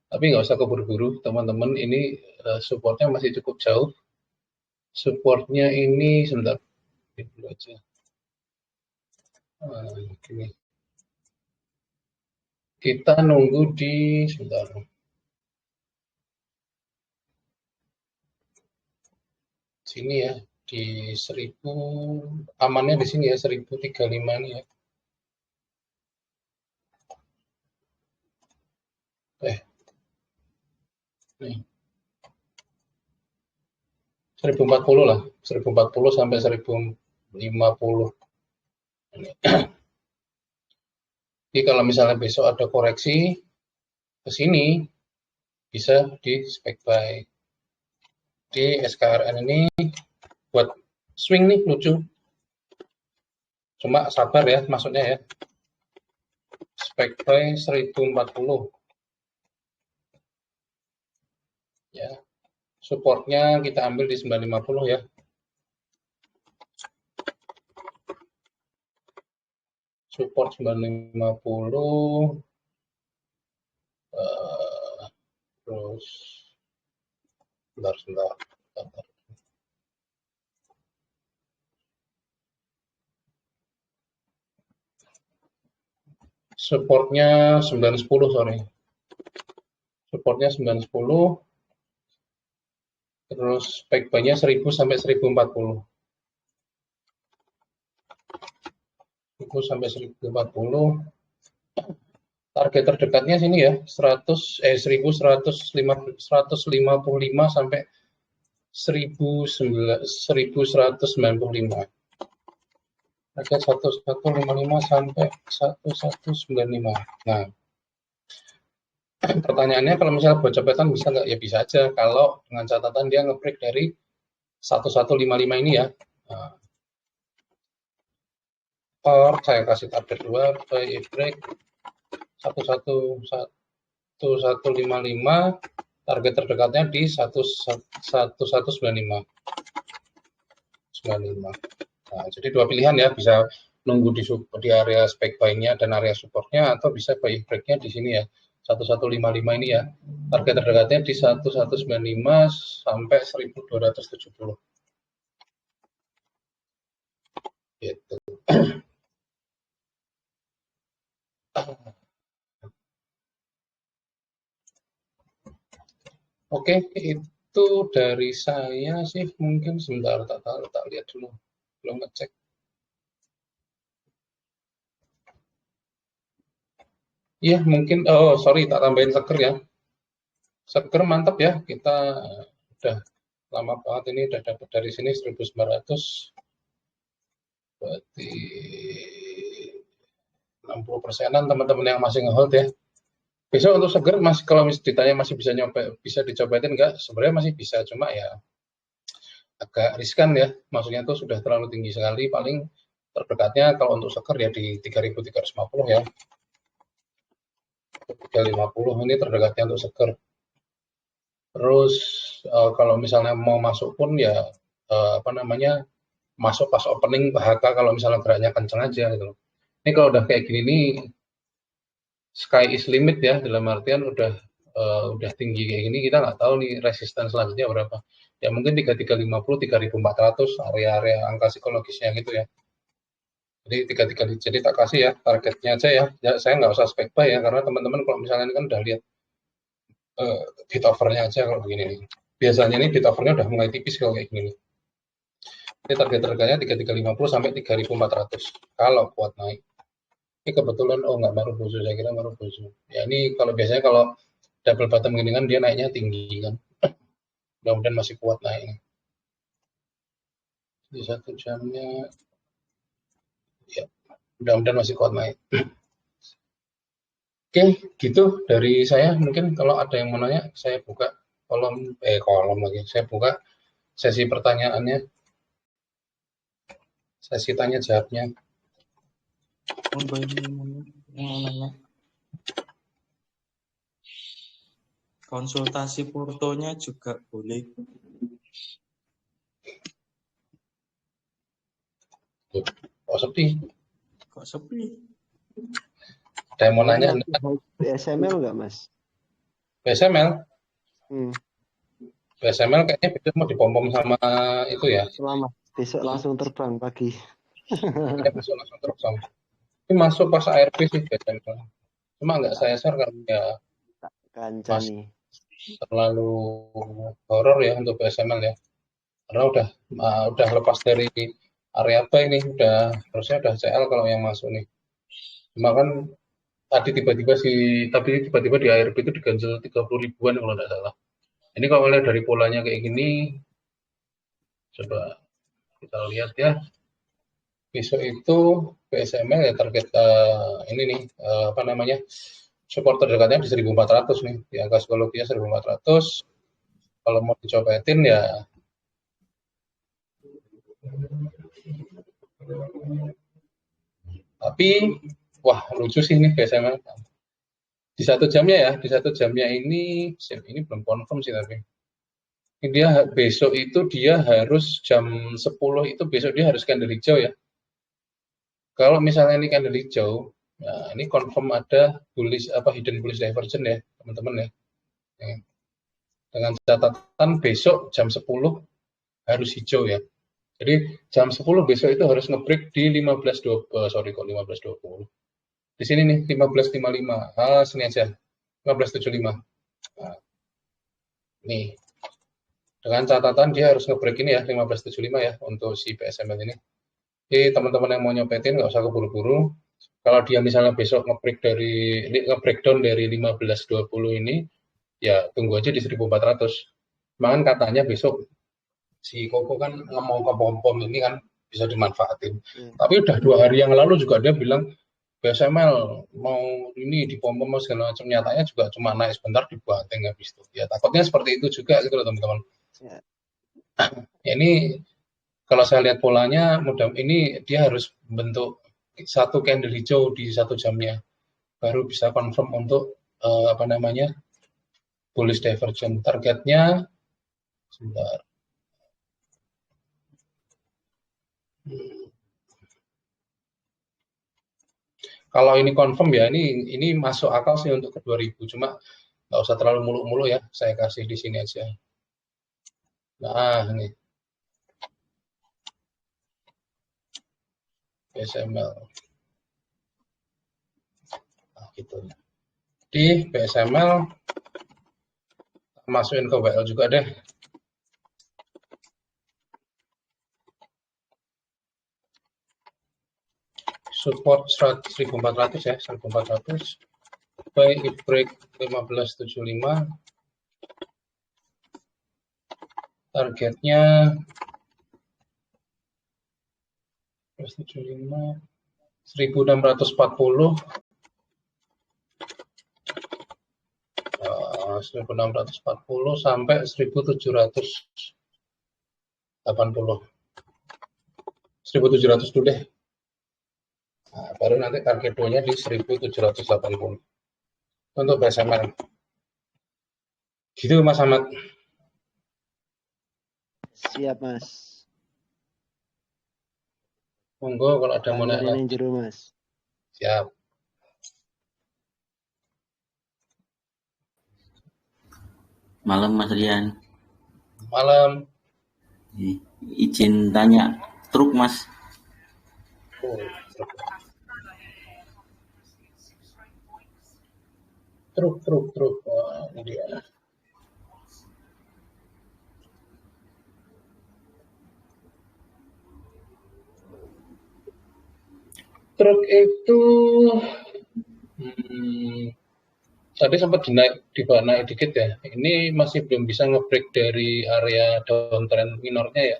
Tapi nggak usah keburu-buru teman-teman, ini supportnya masih cukup jauh. Supportnya ini sebentar dulu aja. Gini. Kita nunggu di sebentar. Sini ya, di 1000 amannya di sini ya 1035 ini ya. Nih. 1040 lah, 1040 sampai 1050. Ini. Jadi kalau misalnya besok ada koreksi ke sini bisa di spek buy. Di SKRN ini buat swing nih lucu. Cuma sabar ya maksudnya ya. Spek buy 1040. Ya. Supportnya kita ambil di 950 ya. Support 950. Terus sebentar. Supportnya 910 sorry. Supportnya 910. Terus spek buy-nya 1000 sampai 1040. 1000 sampai 1040. Target terdekatnya sini ya, 1155 sampai 1195. Target 1155 sampai 1195. Nah, pertanyaannya kalau misalnya buat copetan bisa nggak? Ya bisa aja kalau dengan catatan dia nge-break dari 1155 ini ya. Nah, or saya kasih target 2 buy break 1155, target terdekatnya di 1195. Nah, jadi dua pilihan ya, bisa nunggu di area spek buy-nya dan area supportnya, atau bisa buy break-nya di sini ya, 1155 ini ya. Target terdekatnya di 1195 sampai 1270. Gitu. Oke, itu dari saya sih, mungkin sebentar tak lihat dulu, belum ngecek. Iya, mungkin sorry tak tambahin seger ya. Seger mantap ya, kita udah lama banget ini udah dapat dari sini 1900. Berarti 60%-an teman-teman yang masih ngehold ya. Besok untuk seger masih, kalau ditanya masih bisa dicobain enggak? Sebenarnya masih bisa, cuma ya agak riskan ya. Maksudnya itu sudah terlalu tinggi sekali, paling terdekatnya kalau untuk seger ya di 3.350 ya. 350 ini terdekatnya untuk seger. Terus kalau misalnya mau masuk pun ya masuk pas opening HK kalau misalnya geraknya kenceng aja gitu. Ini kalau udah kayak gini nih sky is limit ya, dalam artian udah tinggi kayak gini, kita nggak tahu nih resisten selanjutnya berapa. Ya mungkin 3350, 3400 area-area angka psikologisnya gitu ya. Jadi 33, jadi tak kasih ya targetnya aja ya. Saya nggak usah spek buy ya, karena teman-teman kalau misalnya ini kan udah lihat bid offernya aja kalau begini nih. Biasanya ini bid offernya udah mulai tipis kalau kayak gini. Ini target harganya 3350 sampai 3400 kalau kuat naik. Ini kebetulan nggak baru bozo, saya kira baru bozo. Ya ini kalau biasanya kalau double bottom gini kan dia naiknya tinggi kan. Mudah-mudahan masih kuat naiknya. Di 1 jamnya ya mudah-mudahan masih kuat naik. Oke, gitu dari saya. Mungkin kalau ada yang mau nanya, saya buka kolom lagi. Saya buka sesi pertanyaannya. Sesi tanya jawabnya. Konsultasi portonya juga boleh. Kok sepi? Kok sepi? Ada yang mau nanya? BSML nggak, Mas? BSML? BSML kayaknya besok mau dipom-pom sama itu ya. Selamat. Besok langsung terbang pagi. Besok langsung terbang. Ini masuk pas ARP sih BSML. Cuma nggak saya share karena ya Kancani. terlalu horor ya untuk BSML ya. karena udah lepas dari area B ini, harusnya udah CL kalau yang masuk nih. Cuma kan tiba-tiba di ARB itu diganjel 30 ribuan kalau nggak salah. Ini kalau lihat dari polanya kayak gini, coba kita lihat ya. Besok itu PSML ya target ini nih apa namanya, support terdekatnya di 1400 nih, di angka psikologinya 1400. Kalau mau dicopetin ya tapi wah lucu sih nih PSML di satu jamnya ini belum confirm sih, tapi dia besok itu dia harus jam 10 itu besok dia harus candle hijau ya. Kalau misalnya ini candle hijau, nah ini confirm ada hidden bullish divergence ya teman-teman ya. Dengan catatan besok jam 10 harus hijau ya. Jadi jam 10 besok itu harus ngebreak di 15.20. Di sini nih 15.55. Sini aja. 15.75. Nah, nih. Dengan catatan dia harus ngebreak ini ya 15.75 ya untuk si PSML ini. Jadi teman-teman yang mau nyopetin nggak usah keburu-buru. Kalau dia misalnya besok nge-breakdown dari 15.20 ini, ya tunggu aja di 1400. Makan katanya besok si Koko kan ngomong ke pom-pom ini kan bisa dimanfaatin. Tapi udah 2 hari yang lalu juga dia bilang PSML mau ini di pom-pom segala macam, nyatanya juga cuma naik sebentar dibanting habis itu. Ya takutnya seperti itu juga gitu loh teman-teman. Ya, ini kalau saya lihat polanya ini dia harus bentuk satu candle hijau di satu jamnya baru bisa confirm untuk bullish divergence. Targetnya sebentar. Kalau ini confirm ya ini masuk akal sih untuk ke 2000, cuma nggak usah terlalu muluk-muluk ya, saya kasih di sini aja. Nah ini PSML. Nah, gitu. Di PSML masukin ke WL juga deh. Support 1400 ya, 1400. Buy if break 15.75. Targetnya 15.75, 1640. 1640 sampai 1780. 1700 dulu deh. Nah, baru nanti target 2-nya di 1780 untuk PSML. Gitu Mas Ahmad. Siap Mas. Monggo kalau ada mau naik lagi. Jero Mas. Siap. Malam Mas Rian. Malam. Izin tanya, truk Mas. Truk. Wah, ini dia. Truk itu tadi sempat naik dikit ya. Ini masih belum bisa nge-break dari area downtrend minornya ya.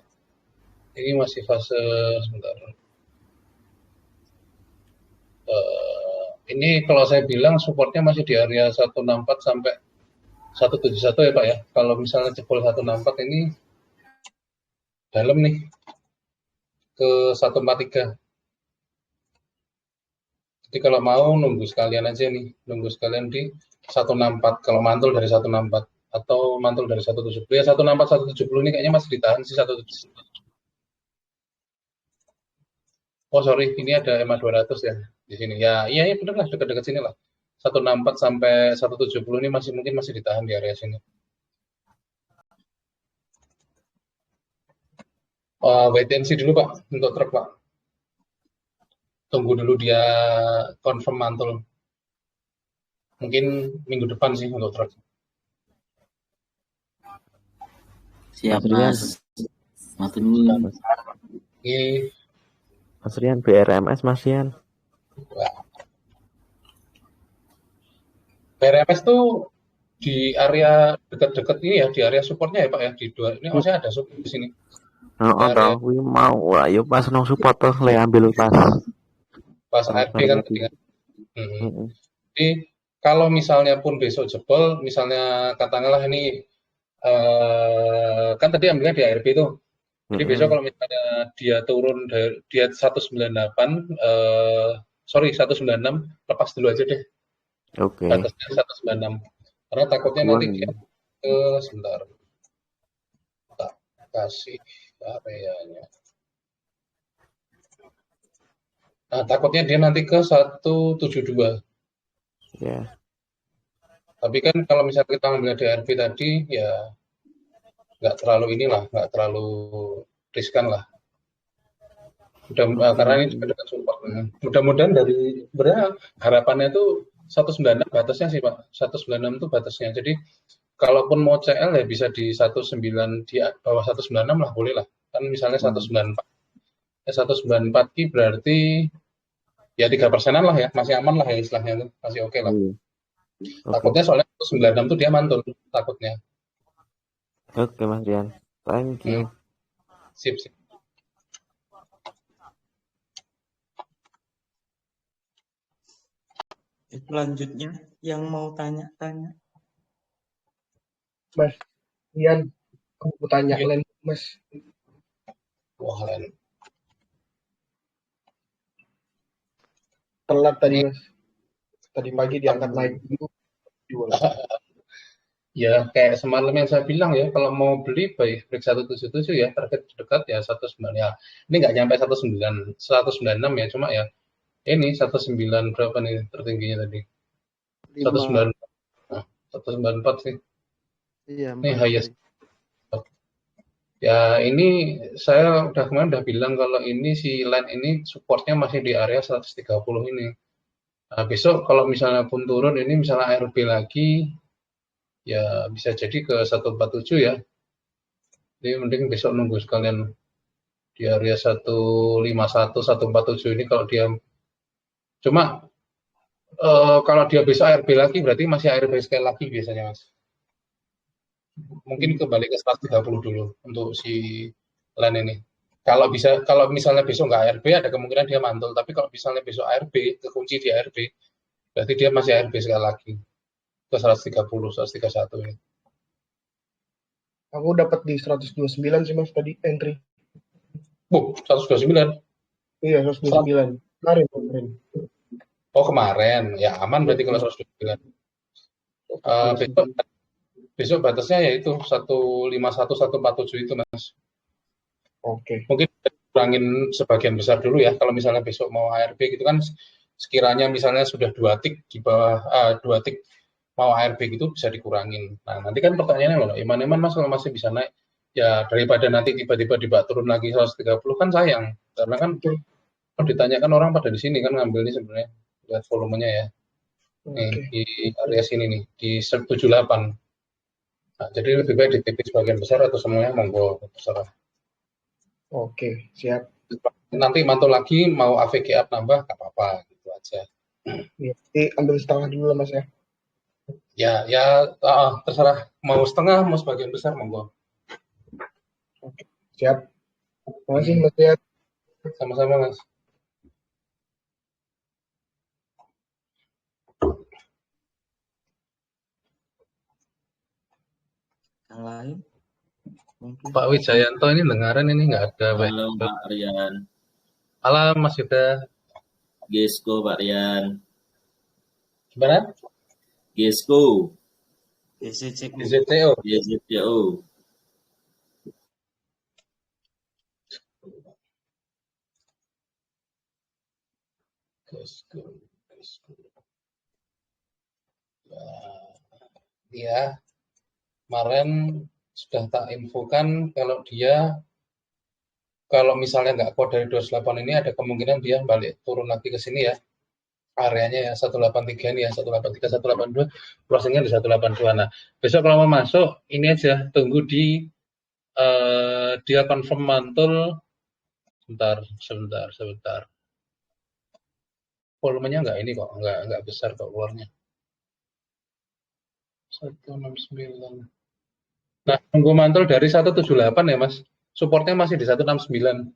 Ini masih fase sebentar. Ini kalau saya bilang supportnya masih di area 164 sampai 171 ya Pak ya. Kalau misalnya jebol 164 ini dalam nih ke 143. Jadi kalau mau nunggu sekalian aja nih, nunggu sekalian di 164 kalau mantul dari 164 atau mantul dari 170. Ya 164 170 ini kayaknya masih ditahan sih 170. Oh sorry, ini ada EMA 200 ya di sini. Ya iya benar lah, dekat-dekat sini lah. 164 sampai 170 ini mungkin masih ditahan di area sini. Wait and see dulu Pak untuk truk Pak. Tunggu dulu dia confirm mantul. Mungkin minggu depan sih untuk truk. Siap Mas. Matur nuwun. Ini Mas Rian BRMS Mas Rian. BRMS tuh di area dekat-dekat ini ya, di area supportnya ya Pak ya, di dua ini maksudnya ada support di sini. Heeh, Area kuwi mau ayo pas nang support tuh le ambil pas pas ARB kan tadi kan. Heeh. Jadi kalau misalnya pun besok jebol, misalnya katakanlah ini kan tadi ambilnya di ARB tuh. Jadi besok kalau misalnya dia turun dari dia 198 sorry 196 lepas dulu aja deh. Oke. Batasnya 196. Karena takutnya nanti dia sebentar. Tak kasih areanya. Nah, takutnya dia nanti ke 172. Ya. Tapi kan kalau misalnya kita ambil DRB tadi, ya nggak terlalu nggak terlalu riskan lah. Karena ini juga dekat support. Mudah-mudahan dari sebenarnya harapannya itu 196 batasnya sih Pak. 196 itu batasnya. Jadi kalaupun mau CL ya bisa di 19 di bawah 196 lah boleh lah. Kan misalnya 194. 194 Ki berarti ya 3%-an lah ya, masih aman lah ya istilahnya itu. Masih oke lah. Takutnya soalnya 96 tuh dia mantul takutnya. Oke Mas Rian. Thank you. Sip. Selanjutnya yang mau tanya-tanya. Mas Rian, aku tanya Len, Mas. Wah, Len. Telat tadi Mas. Tadi pagi diangkat naik dulu. Jual. Ya kayak semalam yang saya bilang ya, kalau mau beli baik break 177 ya, target dekat ya 19 ya. Ini nggak nyampe 196 ya, cuma ya ini 19 berapa nih tertingginya tadi? 194. Nah, 194 sih. Iya, ini highest. Ya ini saya kemarin udah bilang kalau ini si line ini supportnya masih di area 130 ini. Nah, besok kalau misalnya pun turun ini misalnya ARB lagi ya bisa jadi ke 147 ya. Jadi mending besok nunggu sekalian di area 151 147 ini kalau dia cuma kalau dia besok ARB lagi berarti masih ARB sekali lagi biasanya Mas. Mungkin kembali ke 130 dulu untuk si line ini. Kalau misalnya besok nggak ARB ada kemungkinan dia mantul, tapi kalau misalnya besok ARB kekunci di ARB berarti dia masih ARB sekali lagi ke 130 131 ini. Aku dapat di 129 sih Mas tadi entry. 129. Iya, 129. Kemarin. Oh, kemarin. Ya aman berarti kalau 129. Besok batasnya yaitu 151 147 itu Mas. Oke. Mungkin kurangin sebagian besar dulu ya kalau misalnya besok mau ARB gitu kan sekiranya misalnya sudah 2 tik di bawah 2 tik mau ARB gitu bisa dikurangin. Nah, nanti kan pertanyaannya loh, iman Mas kalau masih bisa naik ya daripada nanti tiba-tiba turun lagi 130 kan sayang. Karena kan kalau ditanyakan orang pada di sini kan ngambil ini sebenarnya lihat volumenya ya. Nih, di area sini nih di 78. Nah, jadi lebih baik ditipis sebagian besar atau semuanya monggo terserah. Oke, siap. Nanti mantul lagi mau AVG up nambah nggak apa-apa gitu aja. Ya, ambil setengah dulu lah Mas ya. Ya terserah mau setengah mau sebagian besar monggo. Oke, siap. Terima kasih Mas Rian. Sama-sama Mas. Yang lain? Mungkin. Pak Wijayanto ini dengaran ini nggak ada. Halo Pak Rian. Malam Mas Yuda. Gesko Pak Rian. Gimana? Gesko. GZTO. GZTO. Ya, kemarin sudah tak infokan kalau misalnya nggak kuat dari 28 ini ada kemungkinan dia balik turun lagi ke sini ya. Areanya ya 183 nih ya 183 182 closingnya di 182. Nah besok kalau mau masuk ini aja tunggu di Dia confirm mantul. Sebentar. Volumenya nggak ini kok, nggak besar kok keluarnya. 169. Nah, tunggu mantul dari 178 ya, Mas. Supportnya masih di 169.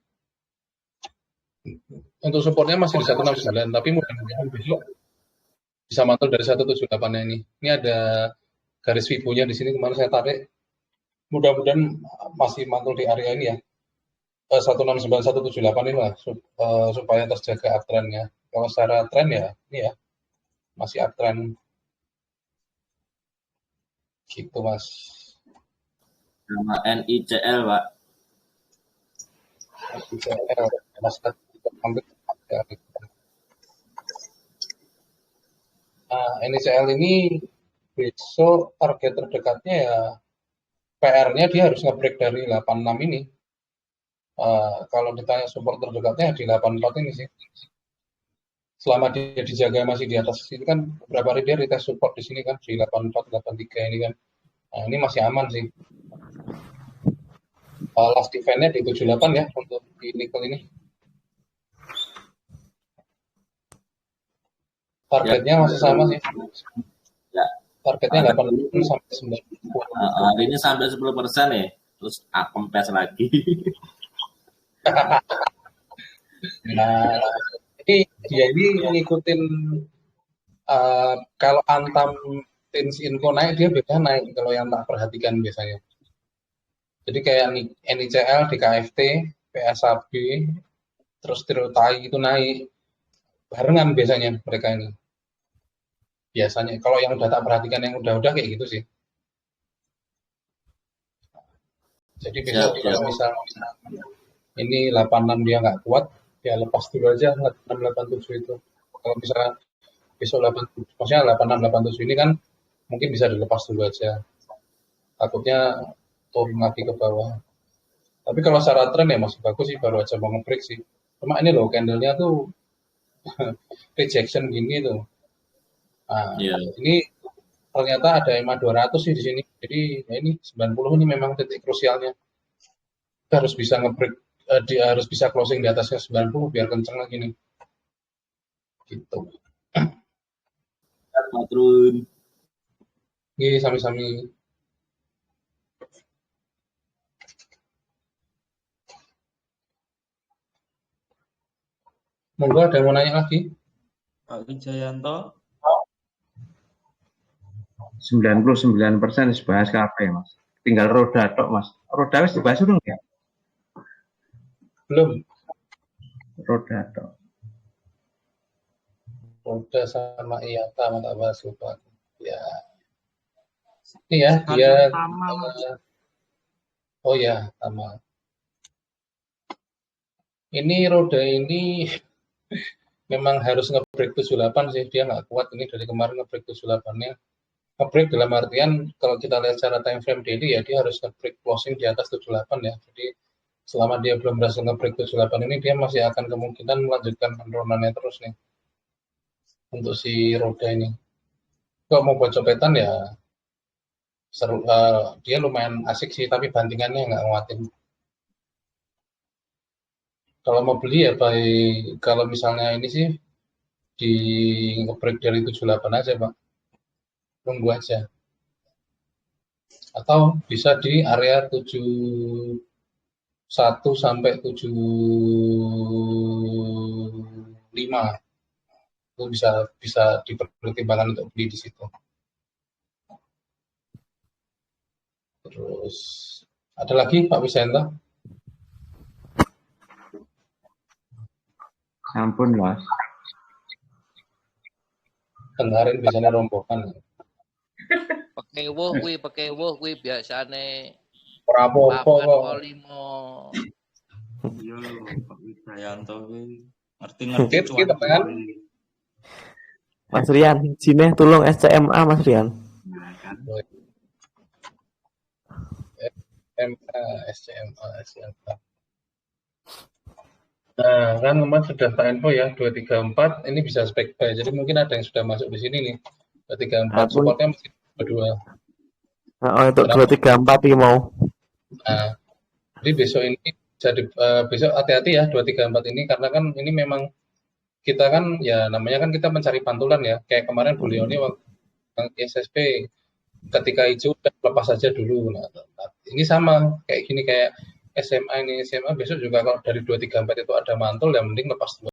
Untuk supportnya masih di 169, tapi mudah-mudahan besok bisa mantul dari 178 ini. Ini ada garis Fibo-nya di sini, kemarin saya tarik. Mudah-mudahan masih mantul di area ini ya. 169, 178 ini lah, supaya terjaga uptrend-nya. Kalau secara tren ya, ini ya, masih uptrend. Gitu, Mas. Sama NICL, Pak. NICL, Mas. Nah, NICL ini besok target terdekatnya ya, PR-nya dia harus nge-break dari 86 ini. Kalau ditanya support terdekatnya di 84 ini sih. Selama dia dijaga masih di atas ini kan, beberapa hari dia retest support di sini kan, di 84, 83 ini kan. Nah, ini masih aman sih. Last event-nya di 78 ya, untuk di nickel ini. Targetnya masih sama sih. Ya. Targetnya 8 sampai 9. Hari ini sampai 10% ya, terus kempes lagi. Nah, ini dia ini ngikutin kalau Antam Tins Info naik, dia biasanya naik kalau yang tak perhatikan biasanya. Jadi kayak NICL, DKFT, PSAB, terus Tirotai itu naik barengan biasanya mereka ini. Biasanya kalau yang udah tak perhatikan yang udah kayak gitu sih. Jadi besok kalau misalnya ini 86 dia nggak kuat, ya lepas dulu aja 8687 itu. Kalau misalnya besok 87, maksudnya 8687 ini kan mungkin bisa dilepas dulu aja. Takutnya turun lagi ke bawah. Tapi kalau secara tren ya masih bagus sih, baru aja mau nge-break sih. Cuma ini loh candle-nya tuh rejection gini tuh. Nah, ini ternyata ada EMA 200 sih di sini. Jadi ya ini 90 ini memang titik krusialnya. Kita harus bisa nge-break, dia harus bisa closing di atasnya 90 biar kenceng lagi nih. Gitu. Turun. Ini sami-sami. Monggo ada yang mau nanya lagi? Pak Wijayanto. 99% dibahas kabeh, Mas. Tinggal roda tok, Mas. Roda wis dibahas urung ya? Belum. Roda tok. Roda sama IATA tak bahas lupa. Ya. Ini ya, dia oh ya, sama. Ini roda ini memang harus nge-break 78 sih, dia nggak kuat ini dari kemarin nge-break 78-nya. Nge-break dalam artian kalau kita lihat secara time frame daily ya dia harus nge-break closing di atas 78 ya. Jadi selama dia belum berhasil nge-break 78 ini dia masih akan kemungkinan melanjutkan penurunannya terus nih. Untuk si roda ini. Kalau mau buat copetan ya seru, dia lumayan asik sih tapi bantingannya nggak nguatin. Kalau mau beli ya baik kalau misalnya ini sih di nge-break dari 78 aja, Pak. Tunggu aja. Atau bisa di area 71 sampai 75. Itu bisa dipertimbangkan untuk beli di situ. Terus ada lagi Pak Wisenta? Ampun, Mas. Dengarin biasanya rombongan. Pekewuh kuwi biasane ora apa-apa kok. Iya lho, Pak Wijayanto kuwi ngerti-ngerti cuan. Mas Rian, sini tolong SCMA Mas Rian. Nah, kan. SCMA. Nah, kan kemarin sudah tak info ya 234 ini bisa spek buy. Jadi mungkin ada yang sudah masuk di sini nih. 234 supportnya masih berdua. Oh, untuk 234 ini mau. Nah, Jadi besok ini besok hati-hati ya 234 ini karena kan ini memang kita kan ya namanya kan kita mencari pantulan ya. Kayak kemarin Bu Leoni waktu SSP ketika hijau lepas saja dulu. Nah, ini sama kayak gini kayak SMA besok juga kalau dari 234 itu ada mantul ya mending lepas dulu.